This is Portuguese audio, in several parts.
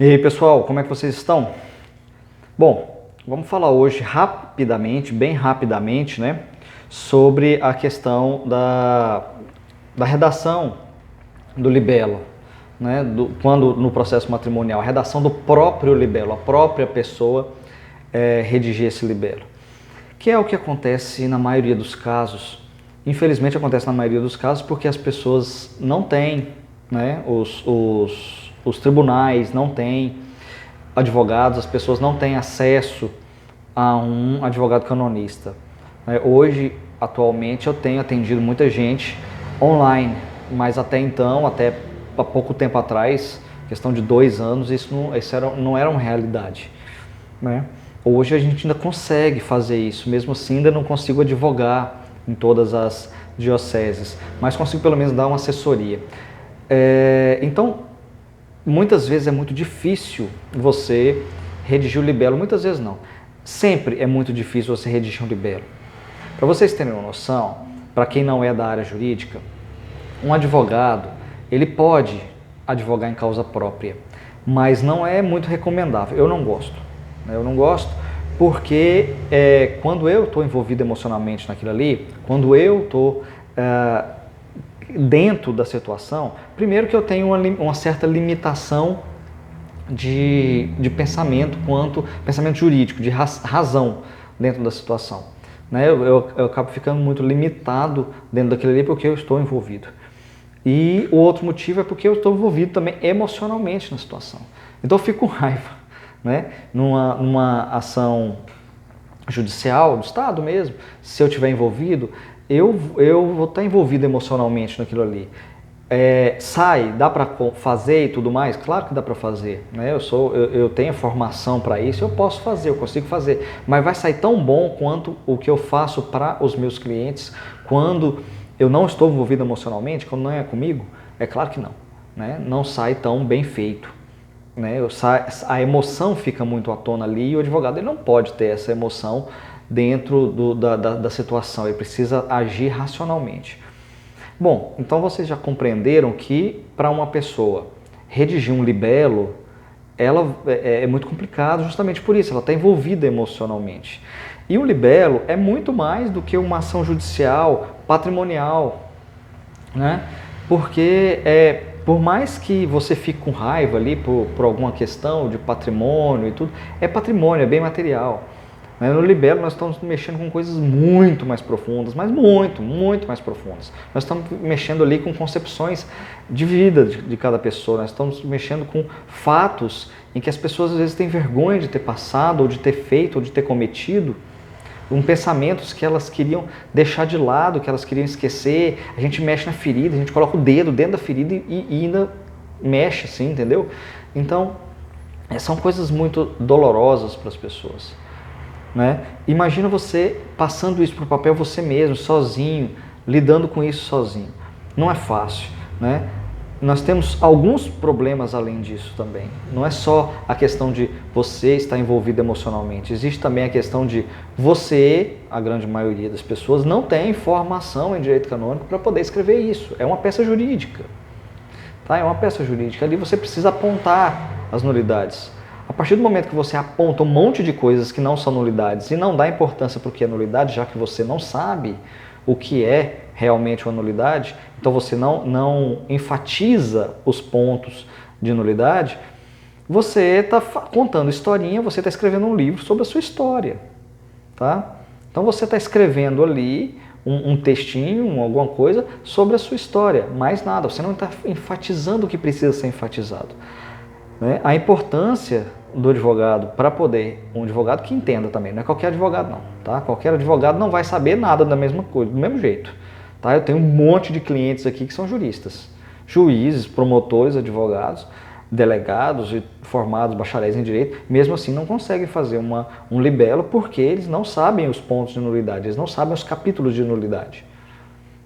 E aí, pessoal, como é que vocês estão? Bom, vamos falar hoje rapidamente, bem rapidamente, né, sobre a questão da redação do libelo, né, quando no processo matrimonial, a redação do próprio libelo, a própria pessoa redigir esse libelo, que é o que acontece na maioria dos casos. Infelizmente acontece na maioria dos casos porque as pessoas não têm, né, os tribunais não têm advogados, as pessoas não têm acesso a um advogado canonista. Hoje, atualmente, eu tenho atendido muita gente online, mas até então, até há pouco tempo atrás, questão de 2 anos, isso não era uma realidade, né? Hoje a gente ainda consegue fazer isso, mesmo assim ainda não consigo advogar em todas as dioceses, mas consigo pelo menos dar uma assessoria. Então, muitas vezes é muito difícil você redigir o libelo, muitas vezes não. Sempre é muito difícil você redigir um libelo. Para vocês terem uma noção, para quem não é da área jurídica, um advogado, ele pode advogar em causa própria, mas não é muito recomendável. Eu não gosto. Eu não gosto porque quando eu estou envolvido emocionalmente naquilo ali, quando eu estou dentro da situação, primeiro que eu tenho uma certa limitação de pensamento, pensamento jurídico, de razão dentro da situação. Né? Eu acabo ficando muito limitado dentro daquilo ali porque eu estou envolvido. E o outro motivo é porque eu estou envolvido também emocionalmente na situação. Então eu fico com raiva. Né? Numa ação judicial, do Estado mesmo, se eu estiver envolvido, eu vou estar envolvido emocionalmente naquilo ali. Dá para fazer e tudo mais? Claro que dá para fazer. Né? Eu tenho formação para isso, eu posso fazer, eu consigo fazer. Mas vai sair tão bom quanto o que eu faço para os meus clientes quando eu não estou envolvido emocionalmente, quando não é comigo? É claro que não. Né? Não sai tão bem feito. Né? A emoção fica muito à tona ali e o advogado ele não pode ter essa emoção dentro da situação, ele precisa agir racionalmente. Bom, então vocês já compreenderam que para uma pessoa redigir um libelo, ela é muito complicado justamente por isso, ela está envolvida emocionalmente. E o libelo é muito mais do que uma ação judicial patrimonial, né? Porque por mais que você fique com raiva ali por alguma questão de patrimônio e tudo, é patrimônio, é bem material. No libelo nós estamos mexendo com coisas muito mais profundas, mas muito mais profundas. Nós estamos mexendo ali com concepções de vida de cada pessoa, nós estamos mexendo com fatos em que as pessoas às vezes têm vergonha de ter passado, ou de ter feito, ou de ter cometido, pensamentos que elas queriam deixar de lado, que elas queriam esquecer. A gente mexe na ferida, a gente coloca o dedo dentro da ferida e ainda mexe assim, entendeu? Então, são coisas muito dolorosas para as pessoas. Né? Imagina você passando isso para o papel você mesmo, sozinho, lidando com isso sozinho. Não é fácil. Né? Nós temos alguns problemas além disso também. Não é só a questão de você estar envolvido emocionalmente. Existe também a questão de você, a grande maioria das pessoas, não tem formação em direito canônico para poder escrever isso. É uma peça jurídica. Tá? É uma peça jurídica. Ali você precisa apontar as nulidades. A partir do momento que você aponta um monte de coisas que não são nulidades e não dá importância para o que é nulidade, já que você não sabe o que é realmente uma nulidade, então você não enfatiza os pontos de nulidade, você está contando historinha, você está escrevendo um livro sobre a sua história. Tá? Então você está escrevendo ali um textinho, alguma coisa sobre a sua história, mais nada, você não está enfatizando o que precisa ser enfatizado. Né? A importância do advogado para poder, um advogado que entenda também, não é qualquer advogado não, tá? Qualquer advogado não vai saber nada da mesma coisa, do mesmo jeito. Tá? Eu tenho um monte de clientes aqui que são juristas, juízes, promotores, advogados, delegados e formados, bacharéis em direito, mesmo assim não conseguem fazer um libelo porque eles não sabem os pontos de nulidade, eles não sabem os capítulos de nulidade.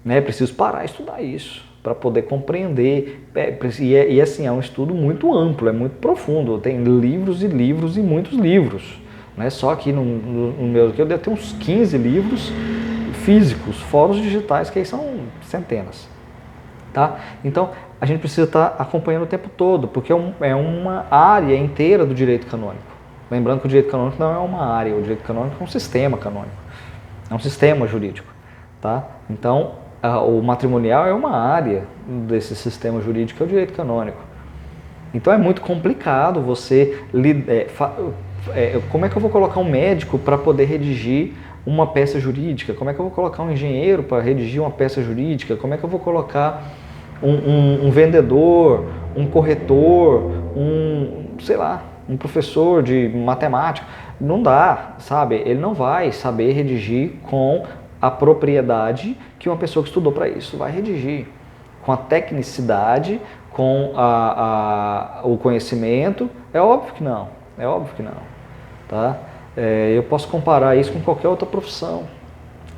Né? É preciso parar e estudar isso para poder compreender, e assim, é um estudo muito amplo, é muito profundo, tem livros e livros e muitos livros. Não é só aqui no meu, aqui eu devo ter uns 15 livros físicos, fora os digitais, que aí são centenas. Tá? Então, a gente precisa estar acompanhando o tempo todo, porque é uma área inteira do direito canônico. Lembrando que o direito canônico não é uma área, o direito canônico é um sistema canônico, é um sistema jurídico. Tá? Então, o matrimonial é uma área desse sistema jurídico, que é o direito canônico. Então é muito complicado você... como é que eu vou colocar um médico para poder redigir uma peça jurídica? Como é que eu vou colocar um engenheiro para redigir uma peça jurídica? Como é que eu vou colocar um vendedor, um corretor, sei lá, um professor de matemática? Não dá, sabe? Ele não vai saber redigir com a propriedade que uma pessoa que estudou para isso vai redigir, com a tecnicidade, com o conhecimento. É óbvio que não, tá? Eu posso comparar isso com qualquer outra profissão.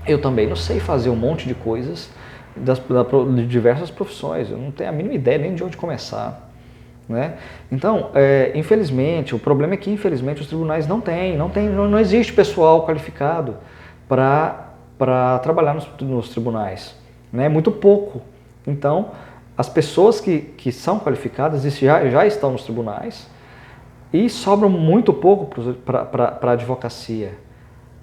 Eu também não sei fazer um monte de coisas de diversas profissões, eu não tenho a mínima ideia nem de onde começar, né? Então, infelizmente, o problema é que infelizmente os tribunais não existe pessoal qualificado para trabalhar nos tribunais, né? Muito pouco. Então, as pessoas que são qualificadas já estão nos tribunais e sobram muito pouco para a advocacia,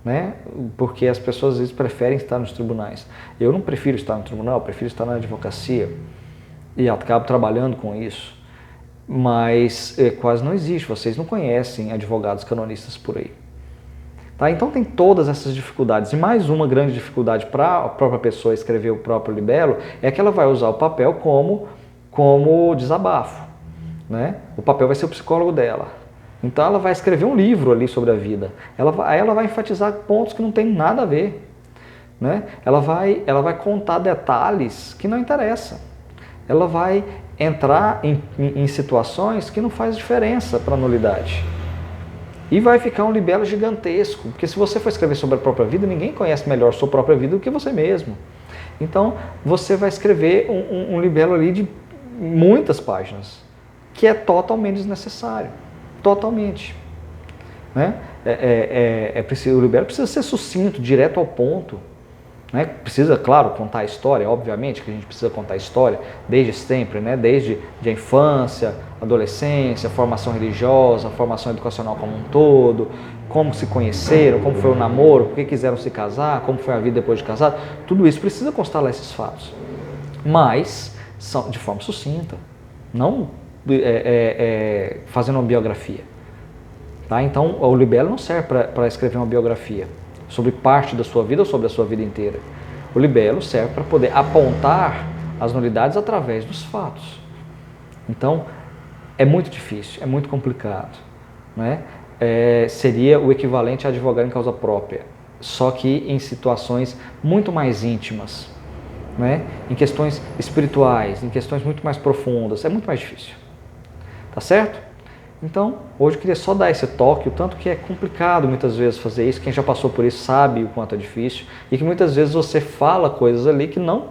né? Porque as pessoas às vezes preferem estar nos tribunais. Eu não prefiro estar no tribunal, eu prefiro estar na advocacia e acabo trabalhando com isso. Mas quase não existe, vocês não conhecem advogados canonistas por aí. Tá? Então tem todas essas dificuldades. E mais uma grande dificuldade para a própria pessoa escrever o próprio libelo é que ela vai usar o papel como desabafo, né? O papel vai ser o psicólogo dela. Então ela vai escrever um livro ali sobre a vida. Aí ela vai enfatizar pontos que não tem nada a ver, né? Ela vai contar detalhes que não interessam. Ela vai entrar em situações que não faz diferença para a nulidade. E vai ficar um libelo gigantesco, porque se você for escrever sobre a própria vida, ninguém conhece melhor sua própria vida do que você mesmo. Então, você vai escrever um libelo ali de muitas páginas, que é totalmente desnecessário. Totalmente. Né? O libelo precisa ser sucinto, direto ao ponto. Né? Precisa, claro, contar a história, obviamente que a gente precisa contar a história desde sempre, né? Desde a infância, adolescência, formação religiosa, formação educacional como um todo, como se conheceram, como foi o namoro, por que quiseram se casar, como foi a vida depois de casado, tudo isso precisa constar lá esses fatos, mas de forma sucinta, não fazendo uma biografia. Tá? Então o libelo não serve para escrever uma biografia sobre parte da sua vida ou sobre a sua vida inteira. O libelo serve para poder apontar as nulidades através dos fatos. Então, é muito difícil, é muito complicado, né? Seria o equivalente a advogar em causa própria, só que em situações muito mais íntimas, né? Em questões espirituais, em questões muito mais profundas, é muito mais difícil. Tá certo? Então, hoje eu queria só dar esse toque, o tanto que é complicado muitas vezes fazer isso, quem já passou por isso sabe o quanto é difícil, e que muitas vezes você fala coisas ali que não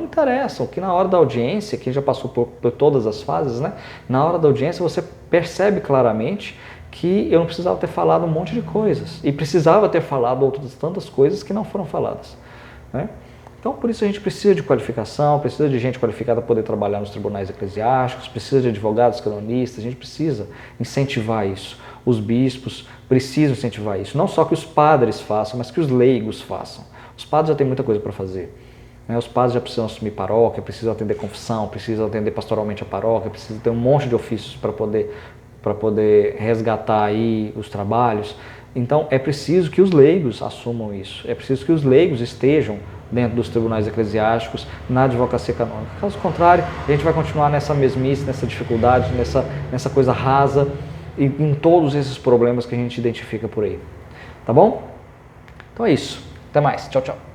interessam, que na hora da audiência, quem já passou por todas as fases, né? Na hora da audiência você percebe claramente que eu não precisava ter falado um monte de coisas, e precisava ter falado outras tantas coisas que não foram faladas, né? Então, por isso a gente precisa de qualificação, precisa de gente qualificada para poder trabalhar nos tribunais eclesiásticos, precisa de advogados canonistas, a gente precisa incentivar isso. Os bispos precisam incentivar isso. Não só que os padres façam, mas que os leigos façam. Os padres já têm muita coisa para fazer. Os padres já precisam assumir paróquia, precisam atender confissão, precisam atender pastoralmente a paróquia, precisam ter um monte de ofícios para poder resgatar aí os trabalhos. Então, é preciso que os leigos assumam isso. É preciso que os leigos estejam dentro dos tribunais eclesiásticos, na advocacia canônica. Caso contrário, a gente vai continuar nessa mesmice, nessa dificuldade, nessa coisa rasa e em todos esses problemas que a gente identifica por aí. Tá bom? Então é isso. Até mais. Tchau, tchau.